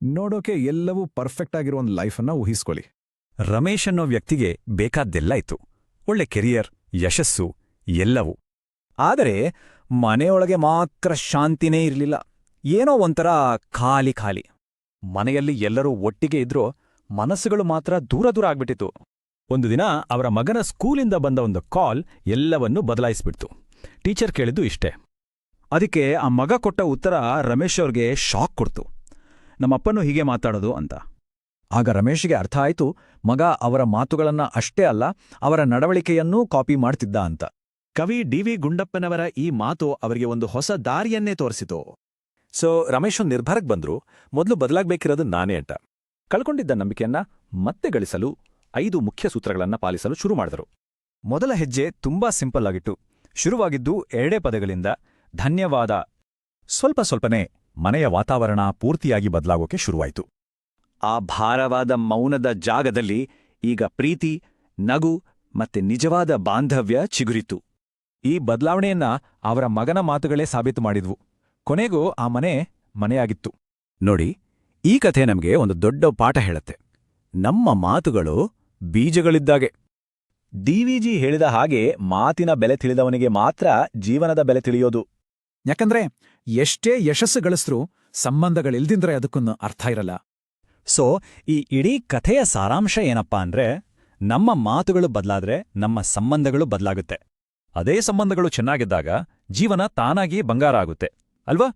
ನೋಡೋಕೆ ಎಲ್ಲವೂ ಪರ್ಫೆಕ್ಟ್ ಆಗಿರೋ ಒಂದು ಲೈಫನ್ನ ಊಹಿಸ್ಕೊಳ್ಳಿ. ರಮೇಶ್ ಅನ್ನೋ ವ್ಯಕ್ತಿಗೆ ಬೇಕಾದ್ದೆಲ್ಲ ಇತ್ತು. ಒಳ್ಳೆ ಕೆರಿಯರ್, ಯಶಸ್ಸು, ಎಲ್ಲವೂ. ಆದರೆ ಮನೆಯೊಳಗೆ ಮಾತ್ರ ಶಾಂತಿನೇ ಇರಲಿಲ್ಲ. ಏನೋ ಒಂಥರ ಖಾಲಿ ಖಾಲಿ. ಮನೆಯಲ್ಲಿ ಎಲ್ಲರೂ ಒಟ್ಟಿಗೆ ಇದ್ರೂ ಮನಸ್ಸುಗಳು ಮಾತ್ರ ದೂರ ದೂರ ಆಗ್ಬಿಟ್ಟಿತ್ತು. ಒಂದು ದಿನ ಅವರ ಮಗನ ಸ್ಕೂಲಿಂದ ಬಂದ ಒಂದು ಕಾಲ್ ಎಲ್ಲವನ್ನೂ ಬದಲಾಯಿಸ್ಬಿಡ್ತು. ಟೀಚರ್ ಕೇಳಿದ್ದು ಇಷ್ಟೇ. ಅದಕ್ಕೆ ಆ ಮಗ ಕೊಟ್ಟ ಉತ್ತರ ರಮೇಶ್ ಅವ್ರಿಗೆ ಶಾಕ್ ಕೊಡ್ತು. ನಮ್ಮಪ್ಪನೂ ಹೀಗೆ ಮಾತಾಡೋದು ಅಂತ. ಆಗ ರಮೇಶ್ಗೆ ಅರ್ಥ ಆಯ್ತು, ಮಗ ಅವರ ಮಾತುಗಳನ್ನ ಅಷ್ಟೇ ಅಲ್ಲ, ಅವರ ನಡವಳಿಕೆಯನ್ನೂ ಕಾಪಿ ಮಾಡ್ತಿದ್ದ ಅಂತ. ಕವಿ ಡಿ.ವಿ. ಗುಂಡಪ್ಪನವರ ಈ ಮಾತು ಅವರಿಗೆ ಒಂದು ಹೊಸ ದಾರಿಯನ್ನೇ ತೋರಿಸಿತು. ಸೊ ರಮೇಶ್ ನಿರ್ಧಾರಕ್ಕೆ ಬಂದ್ರು, ಮೊದಲು ಬದಲಾಗಬೇಕಿರೋದು ನಾನೇ ಅಂತ. ಕಳ್ಕೊಂಡಿದ್ದ ನಂಬಿಕೆಯನ್ನ ಮತ್ತೆ ಗಳಿಸಲು 5 ಮುಖ್ಯ ಸೂತ್ರಗಳನ್ನ ಪಾಲಿಸಲು ಶುರು ಮಾಡಿದರು. ಮೊದಲ ಹೆಜ್ಜೆ ತುಂಬಾ ಸಿಂಪಲ್ ಆಗಿತ್ತು. ಶುರುವಾಗಿದ್ದು 2 ಪದಗಳಿಂದ, ಧನ್ಯವಾದ. ಸ್ವಲ್ಪ ಸ್ವಲ್ಪನೇ ಮನೆಯ ವಾತಾವರಣ ಪೂರ್ತಿಯಾಗಿ ಬದಲಾಗೋಕೆ ಶುರುವಾಯಿತು. ಆ ಭಾರವಾದ ಮೌನದ ಜಾಗದಲ್ಲಿ ಈಗ ಪ್ರೀತಿ, ನಗು ಮತ್ತೆ ನಿಜವಾದ ಬಾಂಧವ್ಯ ಚಿಗುರಿತು. ಈ ಬದಲಾವಣೆಯನ್ನ ಅವರ ಮಗನ ಮಾತುಗಳೇ ಸಾಬೀತು ಮಾಡಿದ್ವು. ಕೊನೆಗೂ ಆ ಮನೆಯಾಗಿತ್ತು. ನೋಡಿ, ಈ ಕಥೆ ನಮಗೆ ಒಂದು ದೊಡ್ಡ ಪಾಠ ಹೇಳುತ್ತೆ. ನಮ್ಮ ಮಾತುಗಳು ಬೀಜಗಳಿದ್ದಾಗೆ. ಡಿ.ವಿ.ಜಿ. ಹೇಳಿದ ಹಾಗೆ ಮಾತಿನ ಬೆಲೆ ತಿಳಿದವನಿಗೆ ಮಾತ್ರ ಜೀವನದ ಬೆಲೆ ತಿಳಿಯೋದು. ಯಾಕಂದ್ರೆ ಎಷ್ಟೇ ಯಶಸ್ಸು ಗಳಿಸ್ರೂ ಸಂಬಂಧಗಳಿಲ್ದಿದ್ರೆ ಅದಕ್ಕೊಂದು ಅರ್ಥ ಇರಲ್ಲ. ಸೊ ಈ ಇಡೀ ಕಥೆಯ ಸಾರಾಂಶ ಏನಪ್ಪಾ ಅಂದ್ರೆ, ನಮ್ಮ ಮಾತುಗಳು ಬದಲಾದ್ರೆ ನಮ್ಮ ಸಂಬಂಧಗಳು ಬದಲಾಗುತ್ತೆ. ಅದೇ ಸಂಬಂಧಗಳು ಚೆನ್ನಾಗಿದ್ದಾಗ ಜೀವನ ತಾನಾಗಿ ಬಂಗಾರ ಆಗುತ್ತೆ ಅಲ್ವಾ?